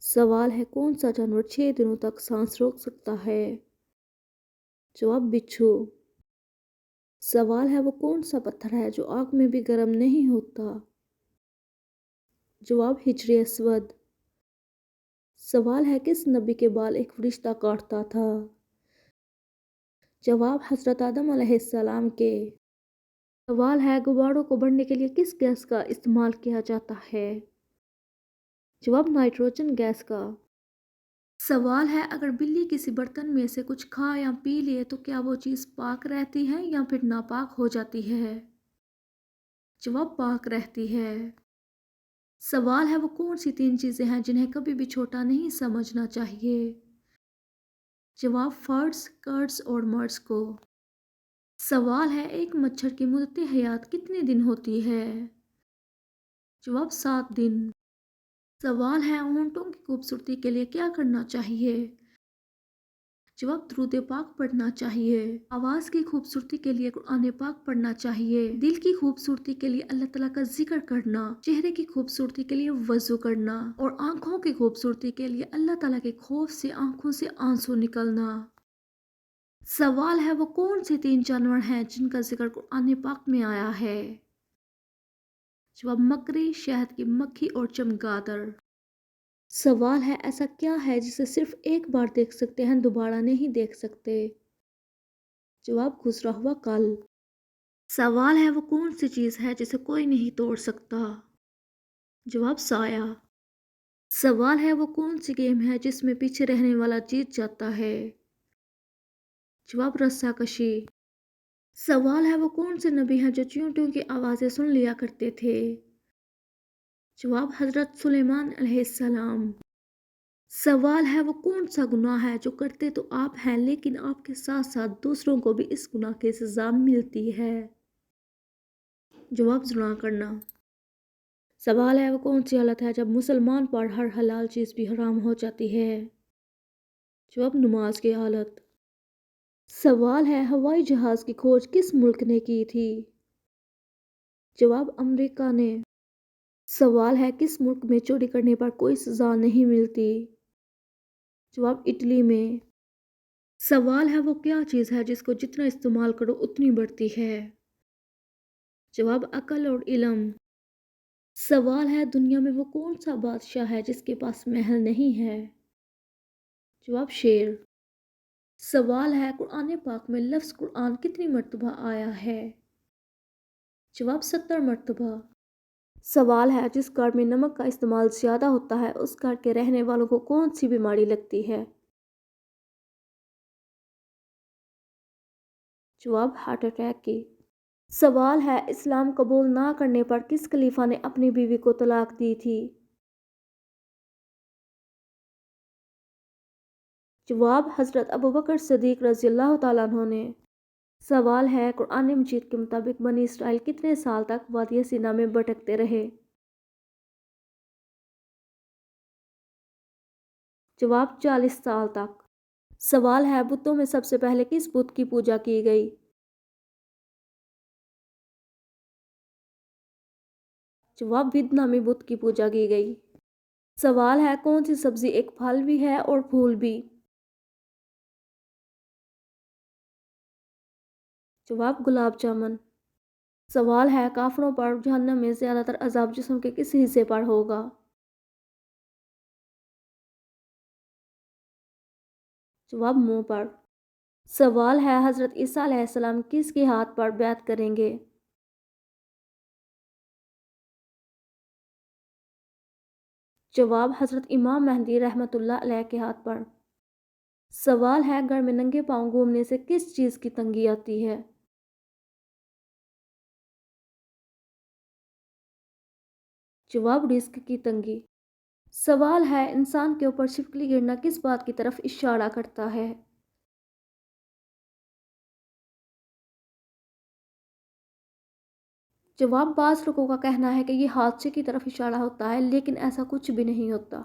सवाल है कौन सा जानवर 6 दिनों तक सांस रोक सकता है? जवाब बिच्छू। सवाल है वो कौन सा पत्थर है जो आग में भी गर्म नहीं होता? जवाब हिजर अस्वद। सवाल है किस नबी के बाल एक फरिश्ता काटता था? जवाब हजरत आदम अलैहिस्सलाम के। सवाल है गुब्बारों को बढ़ने के लिए किस गैस का इस्तेमाल किया जाता है? जवाब नाइट्रोजन गैस का। सवाल है अगर बिल्ली किसी बर्तन में से कुछ खा या पी ले तो क्या वो चीज़ पाक रहती है या फिर नापाक हो जाती है? जवाब पाक रहती है। सवाल है वो कौन सी 3 चीज़ें हैं जिन्हें कभी भी छोटा नहीं समझना चाहिए? जवाब फर्ड्स, कर्ड्स और मर्ड्स को। सवाल है एक मच्छर की मुद्दत हयात कितने दिन होती है? जवाब 7 दिन। सवाल है ऊँटों की खूबसूरती के लिए क्या करना चाहिए? जवाब दुरूद पाक पढ़ना चाहिए। आवाज़ की खूबसूरती के लिए कुरान पाक पढ़ना चाहिए। दिल की खूबसूरती के लिए अल्लाह ताला का जिक्र करना, चेहरे की खूबसूरती के लिए वज़ू करना और आँखों की खूबसूरती के लिए अल्लाह ताला के खौफ से आँखों से आंसू निकलना। सवाल है वो कौन से 3 जानवर हैं जिनका जिक्र कुरान पाक में आया है? जवाब मकड़ी, शहद की मक्खी और चमगादड़। सवाल है ऐसा क्या है जिसे सिर्फ एक बार देख सकते हैं दोबारा नहीं देख सकते? जवाब गुजरा हुआ कल। सवाल है वो कौन सी चीज़ है जिसे कोई नहीं तोड़ सकता? जवाब साया। सवाल है वो कौन सी गेम है जिसमें पीछे रहने वाला जीत जाता है? जवाब रस्साकशी। सवाल है वो कौन से नबी हैं जो चींटियों की आवाज़ें सुन लिया करते थे? जवाब हज़रत सुलेमान अलैहिस्सलाम। सवाल है वो कौन सा गुनाह है जो करते तो आप हैं लेकिन आपके साथ साथ दूसरों को भी इस गुनाह की सज़ा मिलती है? जवाब जुना करना। सवाल है वो कौन सी हालत है जब मुसलमान पर हर हलाल चीज़ भी हराम हो जाती है? जवाब नमाज की हालत। सवाल है हवाई जहाज़ की खोज किस मुल्क ने की थी? जवाब अमेरिका ने। सवाल है किस मुल्क में चोरी करने पर कोई सज़ा नहीं मिलती? जवाब इटली में। सवाल है वो क्या चीज़ है जिसको जितना इस्तेमाल करो उतनी बढ़ती है? जवाब अकल और इल्म। सवाल है दुनिया में वो कौन सा बादशाह है जिसके पास महल नहीं है? जवाब शेर। सवाल है कुरान पाक में लफ्ज़ कुरान कितनी मर्तबा आया है? जवाब 70 मर्तबा। सवाल है जिस घर में नमक का इस्तेमाल ज़्यादा होता है उस घर के रहने वालों को कौन सी बीमारी लगती है? जवाब हार्ट अटैक की। सवाल है इस्लाम कबूल ना करने पर किस खलीफा ने अपनी बीवी को तलाक दी थी? जवाब हज़रत अबू बकर सिद्दीक़ रज़ियल्लाहु ताला अन्हु ने। सवाल है कुरान मजीद के मुताबिक बनी इसराइल कितने साल तक वादिय सीना में भटकते रहे? जवाब 40 साल तक। सवाल है बुतों में सबसे पहले किस बुत की पूजा की गई? जवाब विद नामी बुत की पूजा की गई। सवाल है कौन सी सब्जी एक फल भी है और फूल भी? जवाब गुलाब जामुन। सवाल है काफिरों पर जहन्नम में ज़्यादातर अजाब जिस्म के किस हिस्से पर होगा? जवाब मुंह पर। सवाल है हज़रत ईसा अलैहिस्सलाम किसके हाथ पर बैत करेंगे? जवाब हज़रत इमाम महदी रहमतुल्लाह अलैह के हाथ पर। सवाल है घर में नंगे पांव घूमने से किस चीज़ की तंगी आती है? जवाब रिस्क की तंगी। सवाल है इंसान के ऊपर छिपकली गिरना किस बात की तरफ इशारा करता है? जवाब बाज़ लोगों का कहना है कि ये हादसे की तरफ इशारा होता है लेकिन ऐसा कुछ भी नहीं होता।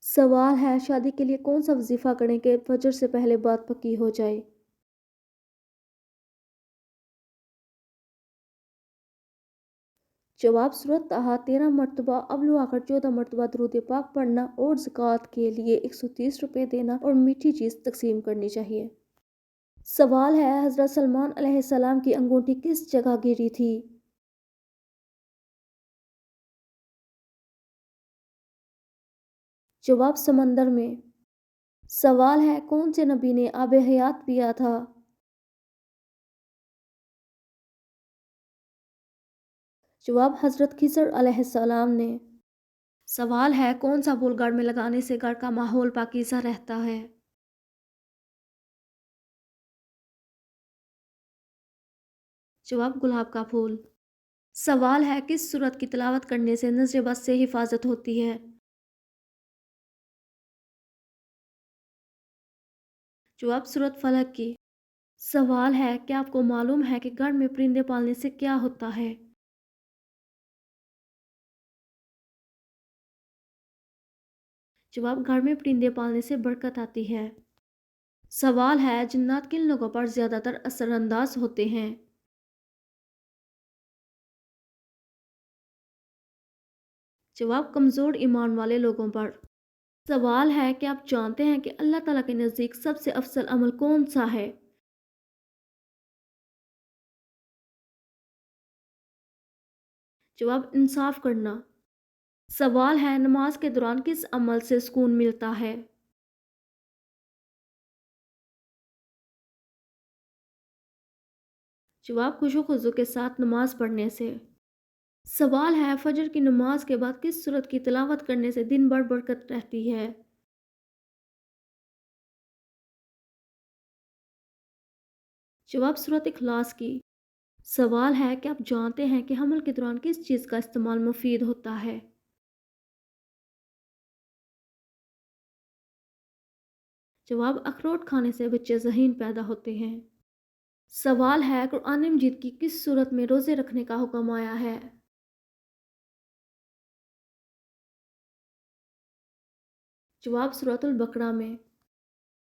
सवाल है शादी के लिए कौन सा वजीफ़ा करें कि फजर से पहले बात पक्की हो जाए? जवाब सूरत ताहा 13 मरतबा अव्वल आखिर 14 मरतबा दरूद पाक पढ़ना और ज़कात के लिए 130 रुपये देना और मीठी चीज़ तकसीम करनी चाहिए। सवाल है हज़रत सलमान अलैहिस्सलाम की अंगूठी किस जगह गिरी थी? जवाब समंदर में। सवाल है कौन से नबी ने आब हयात पिया था? जवाब हज़रत खिज़र अलैहिस्सलाम ने। सवाल है कौन सा फूल घर में लगाने से घर का माहौल पाकीज़ा रहता है? जवाब गुलाब का फूल। सवाल है किस सूरत की तिलावत करने से नज़र बद से हिफाजत होती है? जवाब सूरत फलक की। सवाल है क्या आपको मालूम है कि घर में परिंदे पालने से क्या होता है? जवाब घर में परिंदे पालने से बरकत आती है। सवाल है जिन्नात किन लोगों पर ज़्यादातर असरअंदाज होते हैं? जवाब कमज़ोर ईमान वाले लोगों पर। सवाल है कि आप जानते हैं कि अल्लाह ताला के नज़दीक सबसे अफजल अमल कौन सा है? जवाब इंसाफ करना। सवाल है नमाज के दौरान किस अमल से सुकून मिलता है? जवाब खुशू खुजू के साथ नमाज पढ़ने से। सवाल है फजर की नमाज के बाद किस सूरत की तिलावत करने से दिन भर बरकत रहती है? जवाब सूरत इखलास की। सवाल है कि आप जानते हैं कि हमल के दौरान किस चीज़ का इस्तेमाल मुफीद होता है? जवाब अखरोट खाने से बच्चे ज़हीन पैदा होते हैं। सवाल है कुरान मजीद की किस सूरत में रोज़े रखने का हुक्म आया है? जवाब सूरतुल बकरा में।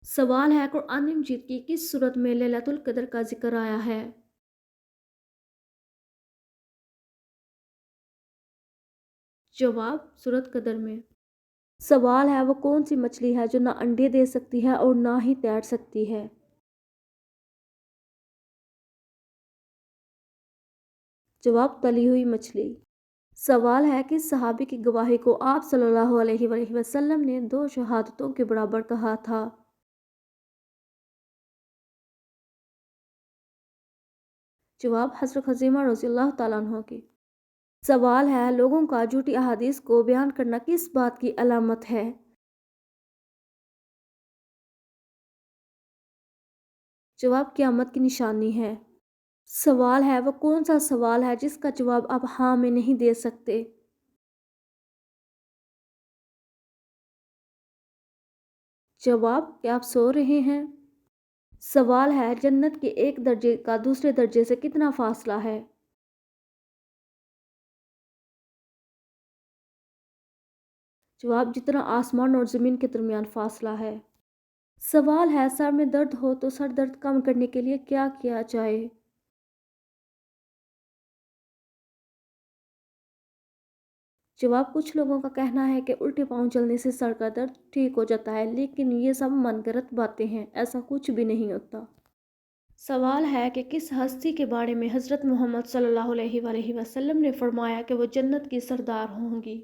सवाल है कुरान मजीद की किस सूरत में लैलतुल कद्र का जिक्र आया है? जवाब सूरत कदर में। सवाल है वो कौन सी मछली है जो ना अंडे दे सकती है और ना ही तैर सकती है? जवाब तली हुई मछली। सवाल है कि सहाबी की गवाही को आप सल्लल्लाहु अलैहि वसल्लम ने दो शहादतों के बराबर कहा था? जवाब हज़रत खज़ीमा रज़ियल्लाहु ताला अन्हा की। सवाल है लोगों का झूठी अहादीस को बयान करना किस बात की अलामत है? जवाब क़यामत की निशानी है। सवाल है वो कौन सा सवाल है जिसका जवाब आप हाँ में नहीं दे सकते? जवाब क्या आप सो रहे हैं? सवाल है जन्नत के एक दर्जे का दूसरे दर्जे से कितना फासला है? जवाब जितना आसमान और ज़मीन के दरमियान फासला है। सवाल है सर में दर्द हो तो सर दर्द कम करने के लिए क्या किया जाए? जवाब कुछ लोगों का कहना है कि उल्टे पाँव चलने से सर का दर्द ठीक हो जाता है लेकिन ये सब मनगढ़ंत बातें हैं, ऐसा कुछ भी नहीं होता। सवाल है कि किस हस्ती के बारे में हज़रत मोहम्मद सल्लल्लाहु अलैहि वसल्लम ने फरमाया कि वो जन्नत की सरदार होंगी?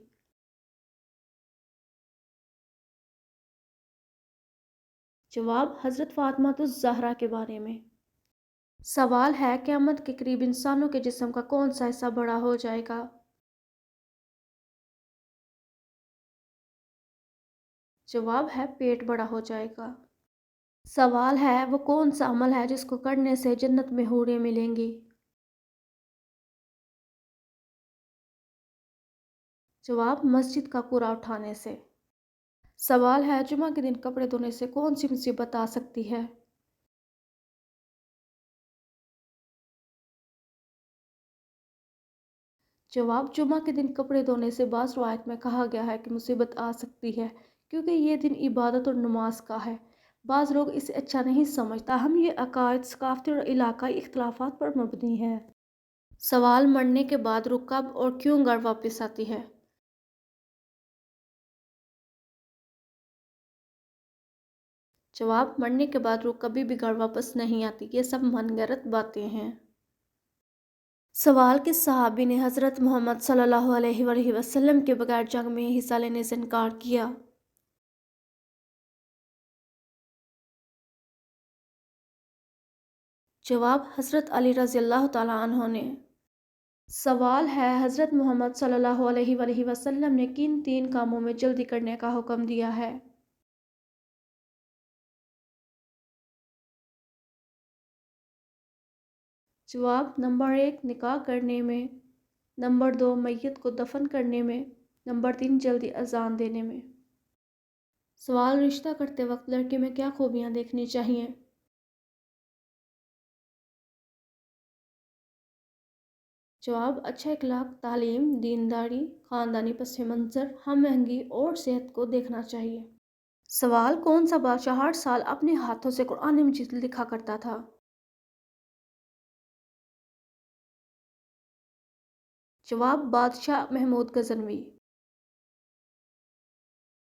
जवाब हज़रत फ़ातिमा ज़हरा के बारे में। सवाल है क़यामत के करीब इंसानों के जिस्म का कौन सा हिस्सा बड़ा हो जाएगा? जवाब है पेट बड़ा हो जाएगा। सवाल है वो कौन सा अमल है जिसको करने से जन्नत में हूरें मिलेंगी? जवाब मस्जिद का कूड़ा उठाने से। सवाल है जुमा के दिन कपड़े धोने से कौन सी मुसीबत आ सकती है? जवाब जुमा के दिन कपड़े धोने से बाज़ रवायत में कहा गया है कि मुसीबत आ सकती है क्योंकि ये दिन इबादत और नमाज का है। बाज़ लोग इसे अच्छा नहीं समझता हम ये अकायद सकाफ़ती और इलाकाई इख्तलाफात पर मबनी है। سوال مرنے کے بعد روح کب اور کیوں گھر واپس آتی ہے؟ جواب: مرنے کے بعد روح کبھی بھی گھر واپس نہیں آتی، یہ سب من گھڑت باتیں ہیں۔ سوال: کس صحابی نے حضرت محمد صلی اللہ علیہ وآلہ وسلم کے بغیر جنگ میں حصہ لینے سے انکار کیا؟ جواب: حضرت علی رضی اللہ تعالیٰ عنہ نے۔ سوال ہے: حضرت محمد صلی اللہ علیہ وآلہ وسلم نے کن تین کاموں میں جلدی کرنے کا حکم دیا ہے؟ جواب: نمبر 1 نکاح کرنے میں، نمبر 2 میت کو دفن کرنے میں، نمبر 3 جلدی اذان دینے میں۔ سوال: رشتہ کرتے وقت لڑکی میں کیا خوبیاں دیکھنی چاہیے؟ جواب: اچھا اخلاق، تعلیم، دینداری، خاندانی پس منظر، ہم آہنگی اور صحت کو دیکھنا چاہیے۔ سوال: کون سا بادشاہ ہر سال اپنے ہاتھوں سے قرآن مجید لکھا کرتا تھا؟ جواب: بادشاہ محمود غزنوی۔